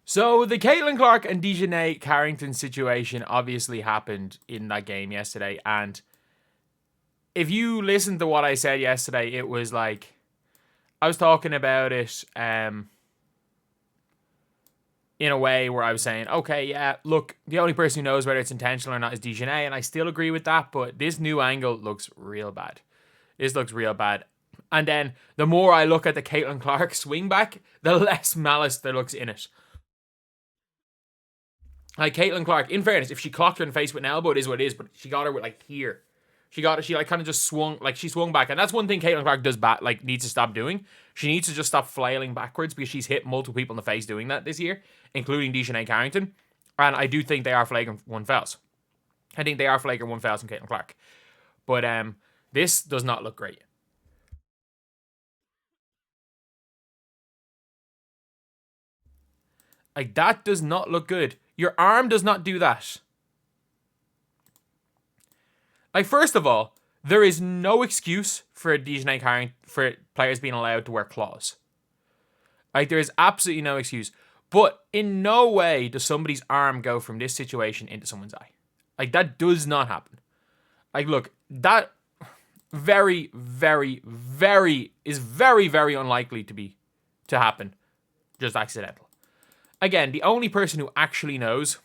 So the Caitlin Clark and Dijonai Carrington situation obviously happened in that game yesterday. And if you listen to what I said yesterday, it was like, I was talking about it in a way where I was saying, okay, yeah, look, the only person who knows whether it's intentional or not is Dijonai, and I still agree with that, but this new angle looks real bad. This looks real bad. And then the more I look at the Caitlin Clark swing back, the less malice there looks in it. Like, Caitlin Clark, in fairness, if she clocked her in the face with an elbow, it is what it is, but she got her with, like, here. She like kind of just swung, like she swung back. And that's one thing Caitlin Clark does like needs to stop doing. She needs to just stop flailing backwards because she's hit multiple people in the face doing that this year, including Dijonai Carrington. And I do think they are flagrant 1 fouls. I think they are flagrant 1 fouls from Caitlin Clark. But this does not look great. Like, that does not look good. Your arm does not do that. Like, first of all, there is no excuse for Dijonai Carrington, for players being allowed to wear claws. Like, there is absolutely no excuse. But in no way does somebody's arm go from this situation into someone's eye. Like, that does not happen. Like, look, that very, very, very unlikely to happen. Just accidental. Again, the only person who actually knows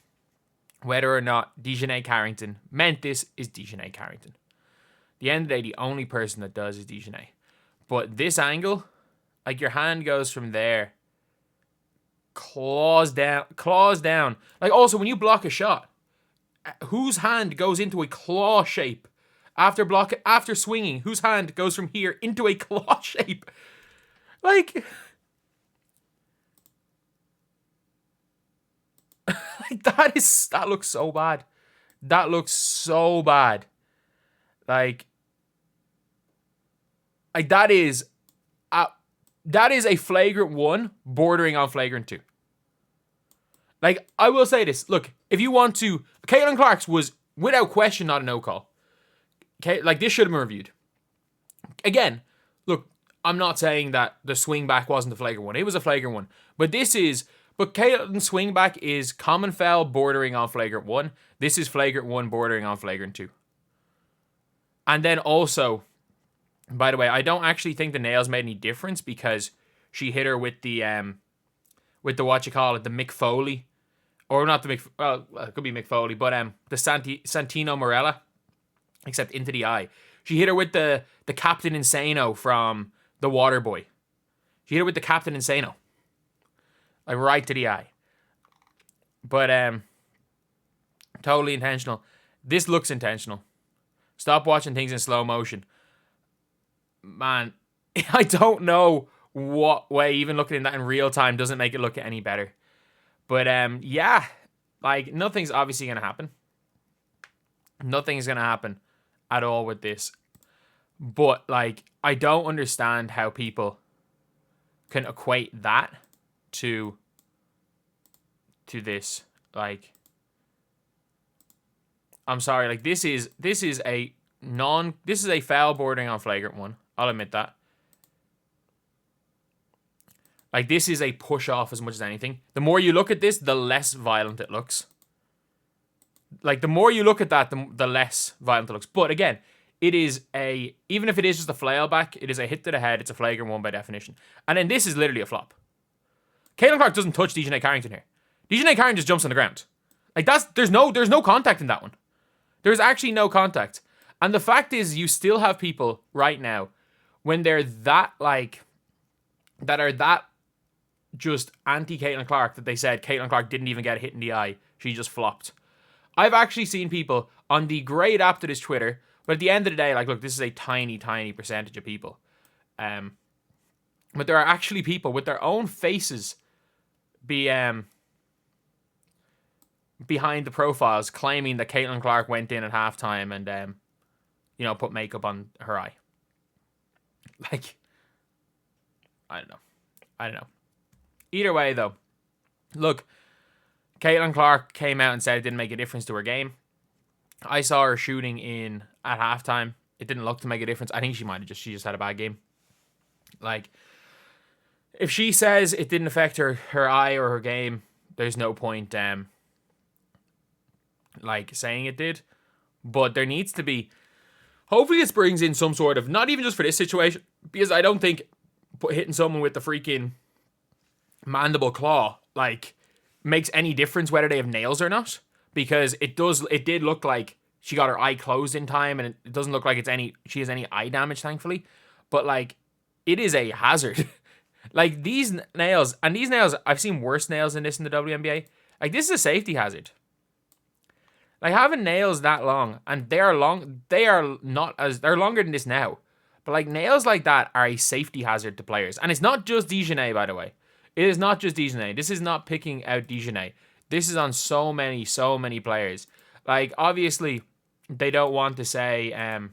whether or not Dijonai Carrington meant this is Dijonai Carrington. At the end of the day, the only person that does is Dijonai. But this angle, like, your hand goes from there, claws down. Like, also, when you block a shot, whose hand goes into a claw shape after swinging? Whose hand goes from here into a claw shape? Like, that looks so bad. That looks so bad. Like that is a flagrant 1 bordering on flagrant 2. Like, I will say this. Look, if you want to, Caitlin Clark's was without question not a no call. Okay, like, this should have been reviewed. Again, look, I'm not saying that the swing back wasn't a flagrant 1. It was a flagrant 1. But Caitlin's swing back is common foul bordering on flagrant 1. This is flagrant 1 bordering on flagrant 2. And then also, by the way, I don't actually think the nails made any difference because she hit her with the the Mick Foley, or not the Mick. Well, it could be Mick Foley, but the Santino Morella, except into the eye. She hit her with the Captain Insano from The Waterboy. She hit her with the Captain Insano, like right to the eye. But totally intentional. This looks intentional. Stop watching things in slow motion. Man, I don't know what way even looking at that in real time doesn't make it look any better. But yeah, like, nothing's obviously going to happen. Nothing's going to happen at all with this. But, like, I don't understand how people can equate that to this. Like, I'm sorry, like, this is a foul bordering on flagrant 1. I'll admit that. Like, this is a push off as much as anything. The more you look at this, the less violent it looks. Like, the more you look at that, the less violent it looks. But again, it is even if it is just a flail back, it is a hit to the head. It's a flagrant 1 by definition. And then this is literally a flop. Caitlin Clark doesn't touch Dijonai Carrington here. Dijonai Carrington just jumps on the ground. Like, there's no contact in that one. There's actually no contact. And the fact is, you still have people right now, when they're that, like, that are that just anti-Caitlin Clark, that they said Caitlin Clark didn't even get a hit in the eye. She just flopped. I've actually seen people on the great app that is Twitter, but at the end of the day, like, look, this is a tiny, tiny percentage of people. But there are actually people with their own faces behind the profiles claiming that Caitlin Clark went in at halftime and, put makeup on her eye. Like, I don't know. Either way, though, look, Caitlin Clark came out and said it didn't make a difference to her game. I saw her shooting at halftime. It didn't look to make a difference. I think she just had a bad game. Like, if she says it didn't affect her eye or her game, there's no point like saying it did. But there needs to be, hopefully this brings in some sort of, not even just for this situation, because I don't think hitting someone with the freaking mandible claw like makes any difference whether they have nails or not, because it did look like she got her eye closed in time, and it doesn't look like she has any eye damage, thankfully. But like, it is a hazard. Like these nails, I've seen worse nails than this in the WNBA. Like, this is a safety hazard. Like, having nails that long, and they're longer than this now. But like, nails like that are a safety hazard to players. And it's not just Dijonai, by the way. It is not just Dijonai. This is not picking out Dijonai. This is on so many players. Like, obviously, they don't want to say, oh,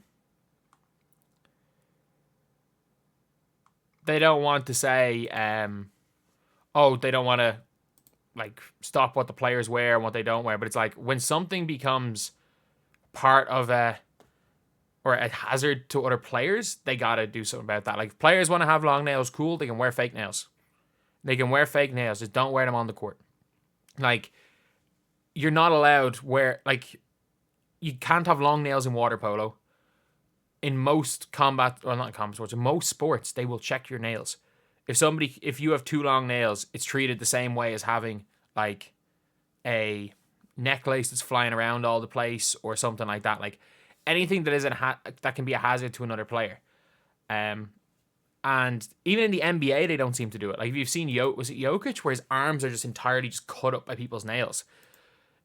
they don't want to like stop what the players wear and what they don't wear. But it's like, when something becomes part of a hazard to other players, they gotta do something about that. Like, if players want to have long nails, cool, they can wear fake nails. Just don't wear them on the court. Like, you're not allowed you can't have long nails in water polo. In most in most sports, they will check your nails. If you have too long nails, it's treated the same way as having like a necklace that's flying around all the place or something like that. Like, anything that isn't that can be a hazard to another player. And even in the NBA, they don't seem to do it. Like, if you've seen was it Jokic, where his arms are just entirely just cut up by people's nails.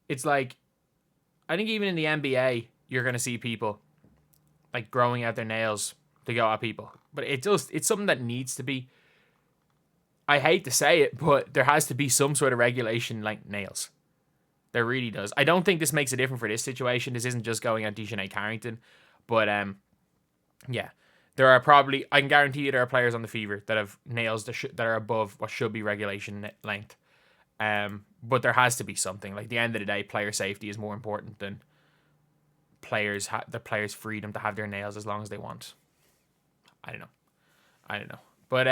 It's like, I think even in the NBA, you're gonna see people like growing out their nails to go at people. But it's something that needs to be, I hate to say it, but there has to be some sort of regulation like nails. There really does. I don't think this makes a difference for this situation. This isn't just going at Dijonai Carrington. But yeah. There are probably, I can guarantee you there are players on the Fever that have nails that are above what should be regulation length. But there has to be something. Like, at the end of the day, player safety is more important than the players' freedom to have their nails as long as they want. I don't know. But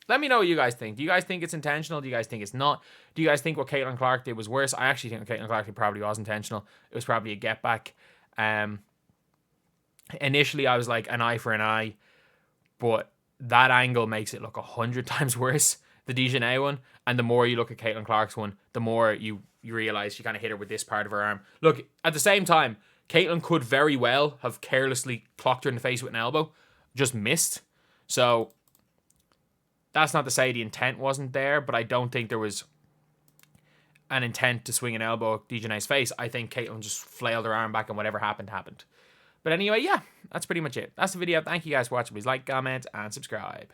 let me know what you guys think. Do you guys think it's intentional? Do you guys think it's not? Do you guys think what Caitlin Clark did was worse? I actually think what Caitlin Clark did probably was intentional. It was probably a get back. Initially, I was like, an eye for an eye, but that angle makes it look 100 times worse, the Dijonai one. And the more you look at Caitlin Clark's one, the more you realize she kind of hit her with this part of her arm. Look, at the same time, Caitlin could very well have carelessly clocked her in the face with an elbow, just missed. So that's not to say the intent wasn't there, but I don't think there was an intent to swing an elbow at Dijonai's face. I think Caitlin just flailed her arm back, and whatever happened, happened. But anyway, yeah, that's pretty much it. That's the video. Thank you guys for watching. Please like, comment, and subscribe.